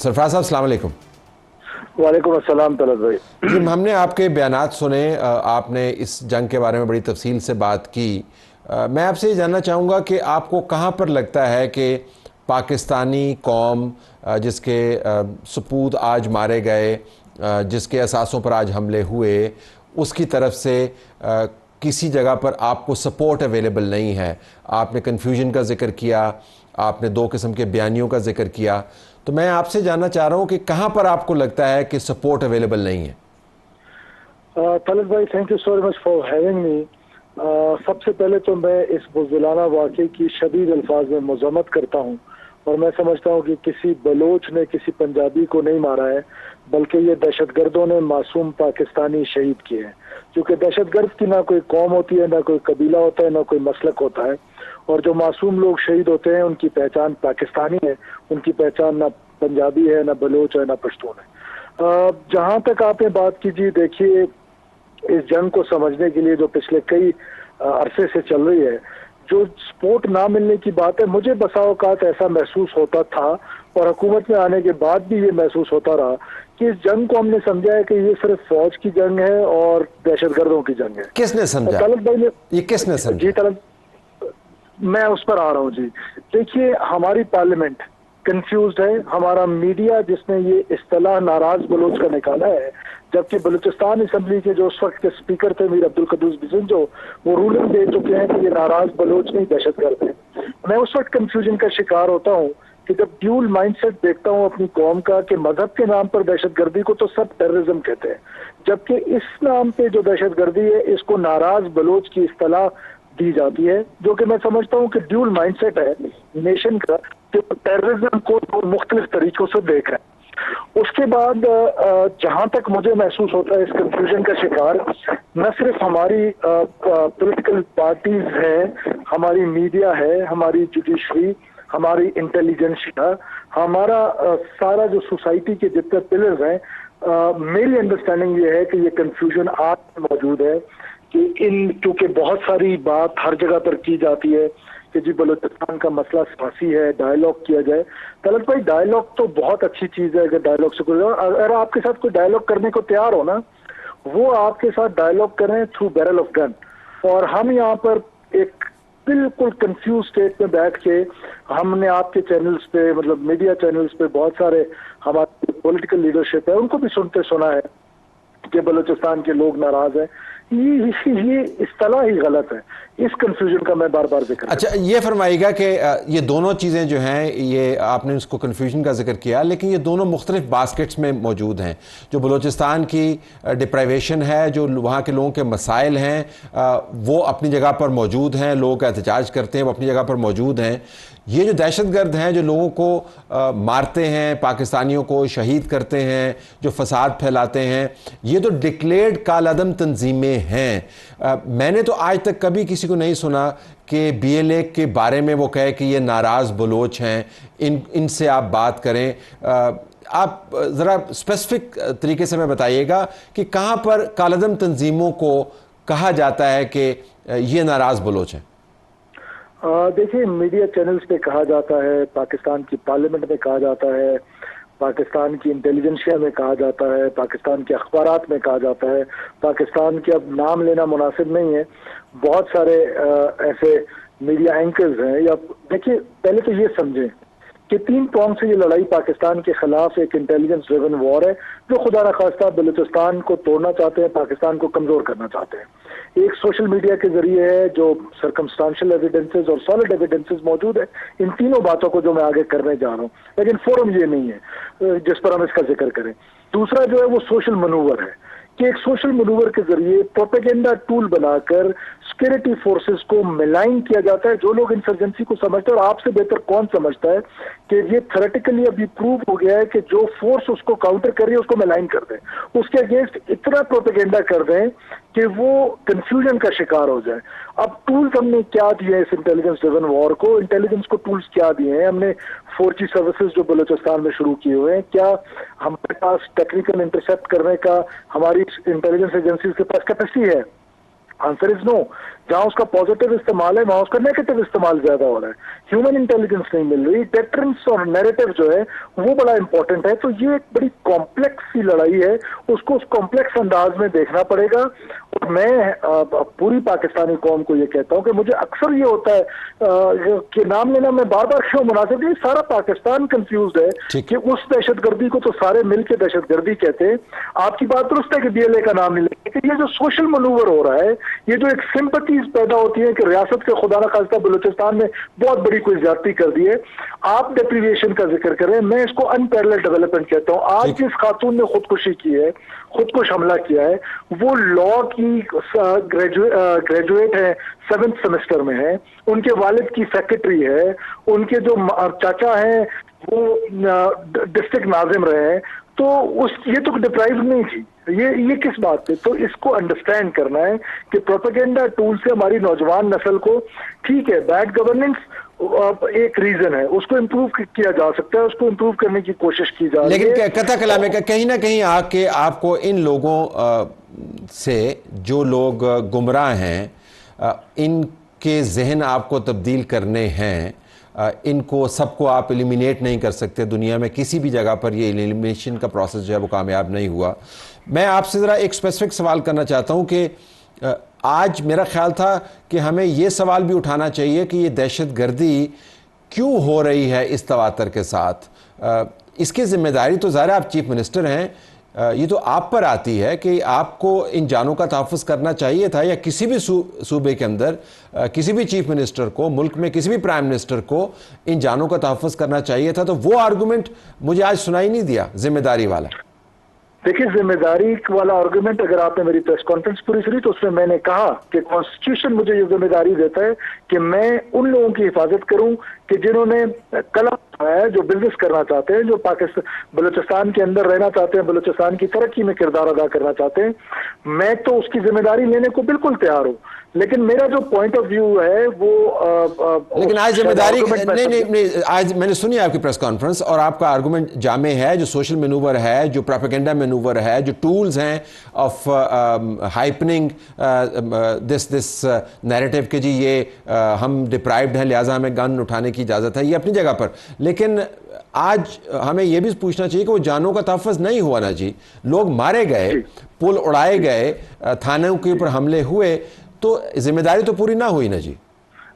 सरफराज साहब अस्सलाम वालेकुम। वालेकुम अस्सलाम तलत भाई। जी, हमने आपके बयानात सुने, आपने इस जंग के बारे में बड़ी तफसील से बात की। मैं आपसे ये जानना चाहूँगा कि आपको कहाँ पर लगता है कि पाकिस्तानी कौम, जिसके सपूत आज मारे गए, जिसके असासों पर आज हमले हुए, उसकी तरफ से किसी जगह पर आपको सपोर्ट अवेलेबल नहीं है। आपने कन्फ्यूजन का जिक्र किया, आपने दो किस्म के बयानियों का जिक्र किया, तो मैं आपसे जानना चाह रहा हूँ कि कहाँ पर आपको लगता है कि सपोर्ट अवेलेबल नहीं है। तलत भाई, thank you so much for having me. सबसे पहले तो मैं इस बुज़दिलाना वाक़े की शदीद अल्फाज में मज़म्मत करता हूँ, और मैं समझता हूँ कि किसी बलोच ने किसी पंजाबी को नहीं मारा है, बल्कि ये दहशतगर्दों ने मासूम पाकिस्तानी शहीद किए हैं। क्योंकि दहशतगर्द की ना कोई कौम होती है, ना कोई कबीला होता है, ना कोई मसलक होता है, और जो मासूम लोग शहीद होते हैं उनकी पहचान पाकिस्तानी है, उनकी पहचान ना पंजाबी है, ना बलोच है, ना पश्तून है। जहाँ तक आपने बात की जी, देखिए, इस जंग को समझने के लिए जो पिछले कई अरसे से चल रही है, जो सपोर्ट ना मिलने की बात है, मुझे बसा औकात ऐसा महसूस होता था, और हुकूमत में आने के बाद भी ये महसूस होता रहा कि इस जंग को हमने समझा है कि ये सिर्फ फौज की जंग है और दहशतगर्दों की जंग है। किसने समझा? तलत भाई ने, ये किसने समझा? जी तलत, मैं उस पर आ रहा हूँ जी। देखिए, हमारी पार्लियामेंट कंफ्यूज्ड है, हमारा मीडिया जिसने ये इस्तेलाह नाराज बलोच का निकाला है, जबकि बलूचिस्तान असम्बली के जो उस वक्त के स्पीकर थे मीर अब्दुल कद्दूस बिजंजो, वो रूलिंग दे चुके हैं कि ये नाराज बलोच नहीं दहशतगर्द है। मैं उस वक्त कंफ्यूजन का शिकार होता हूँ कि जब ड्यूल माइंडसेट देखता हूँ अपनी कौम का कि मजहब के नाम पर दहशतगर्दी को तो सब टेररिज्म कहते हैं, जबकि इस नाम पे जो दहशतगर्दी है इसको नाराज बलोच की इस्तेलाह दी जाती है, जो कि मैं समझता हूँ कि ड्यूल माइंडसेट है नेशन का, कि टेररिज्म को तो मुख्तलिफ तरीकों से देख रहे हैं। उसके बाद जहां तक मुझे महसूस होता है इस कंफ्यूजन का शिकार न सिर्फ हमारी पॉलिटिकल पार्टीज है, हमारी मीडिया है, हमारी जुडिशरी, हमारी इंटेलिजेंसिया, हमारा सारा जो सोसाइटी के जितने पिलर्स हैं। मेरी अंडरस्टैंडिंग ये है कि ये कंफ्यूजन आज मौजूद है कि क्योंकि बहुत सारी बात हर जगह पर की जाती है कि जी बलूचिस्तान का मसला सियासी है, डायलॉग किया जाए। तलत भाई, डायलॉग तो बहुत अच्छी चीज है, अगर डायलॉग से कोई, अगर आपके साथ कोई डायलॉग करने को तैयार हो ना, वो आपके साथ डायलॉग करें थ्रू बैरल ऑफ गन। और हम यहाँ पर एक बिल्कुल कंफ्यूज स्टेट में बैठ के, हमने आपके चैनल्स पे, मतलब मीडिया चैनल्स पे, बहुत सारे हमारे पॉलिटिकल लीडरशिप है, उनको भी सुनते सुना है कि बलूचिस्तान के लोग नाराज हैं। ये इस्तेलाह ही गलत है। इस कंफ्यूजन का मैं बार बार जिक्र। अच्छा, ये फरमाइएगा कि ये दोनों चीज़ें जो हैं, ये आपने उसको कन्फ्यूजन का जिक्र किया, लेकिन ये दोनों मुख्तलिफ बास्केट्स में मौजूद हैं। जो बलूचिस्तान की डिप्राइवेशन है, जो वहाँ के लोगों के मसाइल हैं, वो अपनी जगह पर मौजूद हैं, लोग एहतजाज करते हैं, वो अपनी जगह पर मौजूद हैं। ये जो दहशतगर्द हैं, जो लोगों को मारते हैं, पाकिस्तानियों को शहीद करते हैं, जो फसाद फैलाते हैं, ये तो डिक्लेयर्ड कालादम तंजीमें हैं। मैंने तो आज तक कभी किसी को नहीं सुना कि BLA के बारे में वो कहे कि ये नाराज़ बलोच हैं, इनसे आप बात करें। आप ज़रा स्पेसिफिक तरीके से मैं बताइएगा कि कहाँ पर कालादम तंजीमों को कहा जाता है कि ये नाराज़ बलोच हैं। देखिए, मीडिया चैनल्स पे कहा जाता है, पाकिस्तान की पार्लियामेंट में कहा जाता है, पाकिस्तान की इंटेलिजेंसिया में कहा जाता है, पाकिस्तान के अखबारात में कहा जाता है। पाकिस्तान के अब नाम लेना मुनासिब नहीं है, बहुत सारे ऐसे मीडिया एंकर्स हैं। या देखिए, पहले तो ये समझें कि 3 प्रॉन्ग से ये लड़ाई पाकिस्तान के खिलाफ एक इंटेलिजेंस ड्रिवन वॉर है, जो खुदा न खास्ता बलूचिस्तान को तोड़ना चाहते हैं, पाकिस्तान को कमजोर करना चाहते हैं। एक सोशल मीडिया के जरिए है, जो सर्कमस्टांशियल एविडेंसेस और सॉलिड एविडेंसेस मौजूद है, इन तीनों बातों को जो मैं आगे करने जा रहा हूँ, लेकिन फोरम ये नहीं है जिस पर हम इसका जिक्र करें। दूसरा जो है वो सोशल मनूवर है, कि एक सोशल मनूवर के जरिए प्रोपेगेंडा टूल बनाकर सिक्योरिटी फोर्सेस को मिलाइन किया जाता है। जो लोग इंसर्जेंसी को समझते हैं, और आपसे बेहतर कौन समझता है कि ये थ्योरेटिकली अभी प्रूव हो गया है कि जो फोर्स उसको काउंटर कर रही है उसको मिलाइन कर दें, उसके अगेंस्ट इतना प्रोपेगेंडा कर दें कि वो कंफ्यूजन का शिकार हो जाए। अब टूल्स हमने क्या दिए हैं इस इंटेलिजेंस ड्रिवन वॉर को? इंटेलिजेंस को टूल्स क्या दिए हैं हमने? 4G सर्विसेज जो बलूचिस्तान में शुरू किए हुए हैं, क्या हमारे पास टेक्निकल इंटरसेप्ट करने का हमारी इंटेलिजेंस एजेंसीज के पास कैपेसिटी है? Answer is no. जहां उसका पॉजिटिव इस्तेमाल है वहां उसका नेगेटिव इस्तेमाल ज्यादा हो रहा है, ह्यूमन इंटेलिजेंस नहीं मिल रही, डेटरेंस और नैरेटिव जो है वो बड़ा इंपॉर्टेंट है। तो ये एक बड़ी कॉम्प्लेक्स सी लड़ाई है, उसको उस कॉम्प्लेक्स अंदाज में देखना पड़ेगा। और मैं पूरी पाकिस्तानी कौम को ये कहता हूं कि मुझे अक्सर ये होता है कि नाम लेना मैं बार बार क्यों मुनासिब नहीं, सारा पाकिस्तान कंफ्यूज है कि उस दहशतगर्दी को तो सारे मिलकर दहशतगर्दी कहते हैं। आपकी बात दुरुस्त है कि BLA का नाम नहीं लेते, लेकिन ये जो सोशल मनूवर हो रहा है, ये जो एक सिंपथीज पैदा होती है कि रियासत के खुदा न खास्ता बलूचिस्तान में बहुत बड़ी कोई ज्यादती कर दी है। आप डेप्रीविएशन का जिक्र करें, मैं इसको अनपैरेलल डेवलपमेंट कहता हूं। आज जिस खातून ने खुदकुशी की है, खुदकुश हमला किया है, वो लॉ की ग्रेजुएट है, 7th सेमेस्टर में है, उनके वालिद की सेक्रेटरी है, उनके जो चाचा हैं वो डिस्ट्रिक्ट नाजिम रहे हैं। तो ये तो डिप्राइव नहीं थी, ये किस बात पे? तो इसको अंडरस्टैंड करना है कि प्रोपेगेंडा टूल से हमारी नौजवान नस्ल को, ठीक है बैड गवर्नेंस एक रीजन है, उसको इम्प्रूव किया जा सकता है, उसको इम्प्रूव करने की कोशिश की जा रही है। लेकिन कथा कलाम में कहीं ना कहीं आके आपको इन लोगों से जो लोग गुमराह हैं, इनके जहन आपको तब्दील करने हैं, इनको सबको आप एलिमिनेट नहीं कर सकते। दुनिया में किसी भी जगह पर ये एलिमिनेशन का प्रोसेस जो है वो कामयाब नहीं हुआ। मैं आपसे ज़रा एक स्पेसिफिक सवाल करना चाहता हूँ कि आज मेरा ख्याल था कि हमें ये सवाल भी उठाना चाहिए कि ये दहशतगर्दी क्यों हो रही है इस तवातर के साथ। इसकी ज़िम्मेदारी तो ज़ाहिर है आप चीफ मिनिस्टर हैं, ये तो आप पर आती है कि आपको इन जानों का तहफ़्फ़ुज़ करना चाहिए था, या किसी भी सूबे के अंदर किसी भी चीफ मिनिस्टर को, मुल्क में किसी भी प्राइम मिनिस्टर को इन जानों का तहफ़्फ़ुज़ करना चाहिए था। तो वो आर्गूमेंट मुझे आज सुनाई नहीं दिया जिम्मेदारी वाला। देखिए, जिम्मेदारी वाला आर्गुमेंट अगर आपने मेरी प्रेस कॉन्फ्रेंस पूरी सुनी तो उसमें मैंने कहा कि कॉन्स्टिट्यूशन मुझे ये जिम्मेदारी देता है कि मैं उन लोगों की हिफाजत करूं कि जिन्होंने कलम है, जो बिजनेस करना चाहते हैं, जो पाकिस्तान बलूचिस्तान के अंदर रहना चाहते हैं, बलूचिस्तान की तरक्की में किरदार अदा करना चाहते हैं। मैं तो उसकी जिम्मेदारी लेने को बिल्कुल तैयार हूँ, लेकिन मेरा जो पॉइंट ऑफ व्यू है वो लेकिन आज जिम्मेदारी नहीं, आज मैंने सुनी आपकी प्रेस कॉन्फ्रेंस और आपका आर्गूमेंट जामे है, जो सोशल मैनूवर है, जो प्रोपेगेंडा मैनूवर है, जो टूल्स हैं ऑफ हाइपनिंग दिस नैरेटिव कि जी ये हम डिप्राइव्ड हैं लिहाजा हमें गन उठाने की इजाज़त है, ये अपनी जगह पर। लेकिन आज हमें यह भी पूछना चाहिए कि वो जानों का तहफ़्फ़ुज़ नहीं हुआ ना जी, लोग मारे गए, पुल उड़ाए गए, थानों के ऊपर हमले हुए, तो जिम्मेदारी तो पूरी ना हुई ना जी।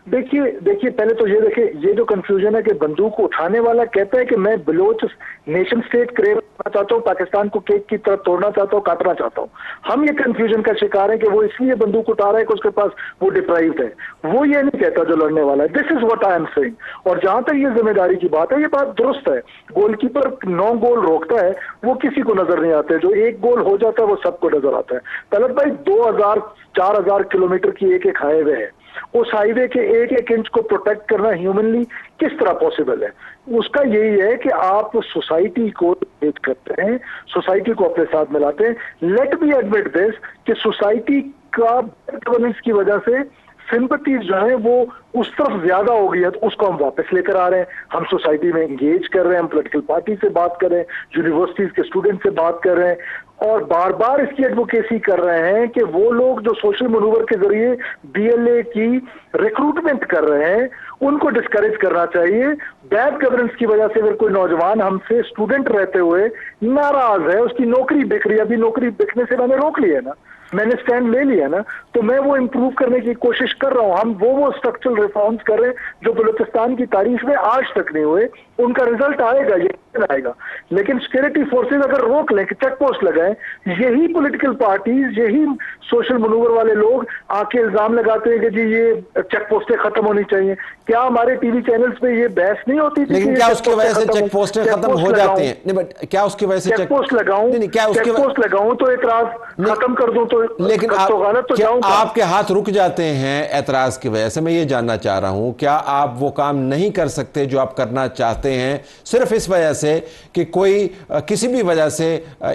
देखिए पहले तो ये देखिए, ये जो कंफ्यूजन है कि बंदूक उठाने वाला कहता है कि मैं बलोच नेशन स्टेट क्रिएट करना चाहता हूँ, पाकिस्तान को केक की तरह तोड़ना चाहता हूँ, काटना चाहता हूँ। हम ये कंफ्यूजन का शिकार है कि वो इसलिए बंदूक उठा रहा है कि उसके पास वो डिप्राइव्ड है। वो ये नहीं कहता जो लड़ने वाला है। This is what I am saying. और जहां तक ये जिम्मेदारी की बात है, ये बात दुरुस्त है। गोलकीपर 9 गोल रोकता है, वो किसी को नजर नहीं आते। जो एक गोल हो जाता है वो सबको नजर आता है। तलत भाई 2000-4000 किलोमीटर की एक हाईवे है, उस हाईवे के एक एक इंच को प्रोटेक्ट करना ह्यूमनली किस तरह पॉसिबल है? उसका यही है कि आप सोसाइटी को एड करते हैं, सोसाइटी को अपने साथ मिलाते हैं। लेट मी एडमिट दिस कि सोसाइटी का गवर्नेंस की वजह से सिंपैथीज जो है वो उस तरफ ज्यादा हो गई है, तो उसको हम वापस लेकर आ रहे हैं। हम सोसाइटी में एंगेज कर रहे हैं, हम पॉलिटिकल पार्टी से बात कर रहे हैं, यूनिवर्सिटीज के स्टूडेंट से बात कर रहे हैं, और बार बार इसकी एडवोकेसी कर रहे हैं कि वो लोग जो सोशल मनूवर के जरिए BLA की रिक्रूटमेंट कर रहे हैं उनको डिस्करेज करना चाहिए। बैड गवर्नेंस की वजह से अगर कोई नौजवान हमसे स्टूडेंट रहते हुए नाराज है, उसकी नौकरी बिक रही है, अभी नौकरी बिकने से मैंने रोक लिया ना, मैंने स्टैंड ले लिया ना, तो मैं वो इंप्रूव करने की कोशिश कर रहा हूं। हम वो स्ट्रक्चरल रिफॉर्म्स कर रहे हैं जो बलूचिस्तान की तारीख में आज तक नहीं हुए। उनका रिजल्ट आएगा, ये आएगा। लेकिन सिक्योरिटी फोर्सेज अगर रोक लें कि चेक पोस्ट लगाएं, यही पॉलिटिकल पार्टीज, यही सोशल मनूवर वाले लोग आके इल्जाम लगाते हैं कि जी ये चेक पोस्टें खत्म होनी चाहिए। क्या हमारे टीवी चैनल्स पे ये बहस नहीं होती थी? लेकिन क्या उसकी वजह से चेक पोस्टें खत्म हो जाती हैं? नहीं, बट क्या उसकी वजह से चेक पोस्ट लगाऊं, चेक पोस्ट लगाऊं तो एतराज खत्म कर दूं तो लेकिन आपके हाथ रुक जाते हैं एतराज की वजह से? मैं ये जानना चाह रहा हूं, क्या आप वो काम नहीं कर सकते जो आप करना चाहते हैं सिर्फ इस वजह से कि कोई किसी भी वजह से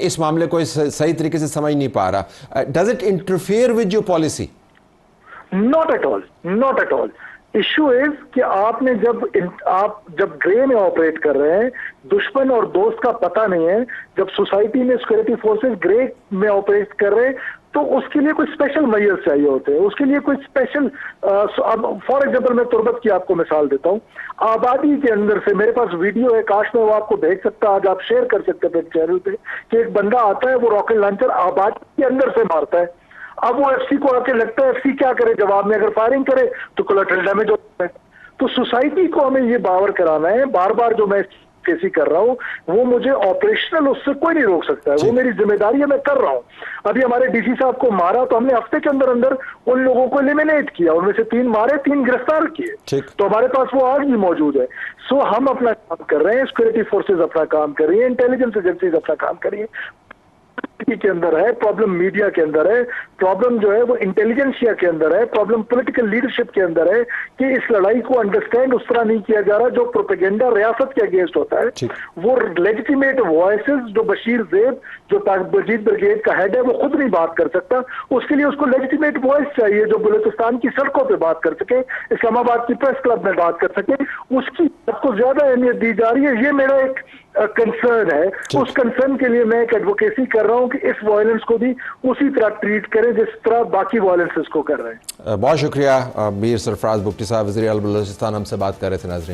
इस मामले को सही तरीके से समझ नहीं पा रहा? Does it interfere with your policy? Not at all, not at all. Issue is कि आपने आप जब ग्रे में ऑपरेट कर रहे हैं, दुश्मन और दोस्त का पता नहीं है, जब सोसाइटी में सिक्योरिटी फोर्सेस ग्रे में ऑपरेट कर रहे हैं, तो उसके लिए कोई स्पेशल मेजर्स चाहिए होते हैं, उसके लिए कोई स्पेशल अब फॉर एग्जांपल मैं तुर्बत की आपको मिसाल देता हूं। आबादी के अंदर से मेरे पास वीडियो है, काश में वो आपको भेज सकता, आज आप शेयर कर सकते हैं चैनल पे, कि एक बंदा आता है, वो रॉकेट लॉन्चर आबादी के अंदर से मारता है। अब वो एफसी को आके लगता है, एफसी क्या करे जवाब में, अगर फायरिंग करे तो कोलैटरल डैमेज होता है। तो सोसाइटी को हमें ये बावर कराना है, बार बार जो मैं केसी कर रहा हूं, वो मुझे ऑपरेशनल उससे कोई नहीं रोक सकता है, वो मेरी जिम्मेदारी है, मैं कर रहा हूं। अभी हमारे डीसी साहब को मारा तो हमने हफ्ते के अंदर अंदर उन लोगों को एलिमिनेट किया, उनमें से 3 मारे, 3 गिरफ्तार किए, तो हमारे पास वो आज भी मौजूद है। सो हम अपना काम कर रहे हैं, सिक्योरिटी फोर्सेज अपना काम कर रही है, इंटेलिजेंस एजेंसीज अपना काम कर रही है। के अंदर है प्रॉब्लम, मीडिया के अंदर है प्रॉब्लम, जो है वो इंटेलिजेंसिया के अंदर है प्रॉब्लम, पॉलिटिकल लीडरशिप के अंदर है कि इस लड़ाई को अंडरस्टैंड उस तरह नहीं किया जा रहा जो प्रोपेगेंडा रियासत के अगेंस्ट होता है। वो लेजिटिमेट वॉइसेस जो बशीर ज़ेब, जो बजीद ब्रिगेड का हेड है, वो खुद नहीं बात कर सकता, उसके लिए उसको लेजिटिमेट वॉइस चाहिए जो बलूचिस्तान की सड़कों पे बात कर सके, इस्लामाबाद की प्रेस क्लब में बात कर सके, उसकी आपको ज्यादा अहमियत दी जा रही है। ये मेरा एक कंसर्न है, उस कंसर्न के लिए मैं एक एडवोकेसी कर रहा हूं कि इस वायलेंस को भी उसी तरह ट्रीट करें जिस तरह बाकी वायलेंसेस को कर रहे हैं। बहुत शुक्रिया मीर सरफराज बुगटी साहब, वज़ीर आला बलूचिस्तान हमसे बात कर रहे थे। नाज़रीन।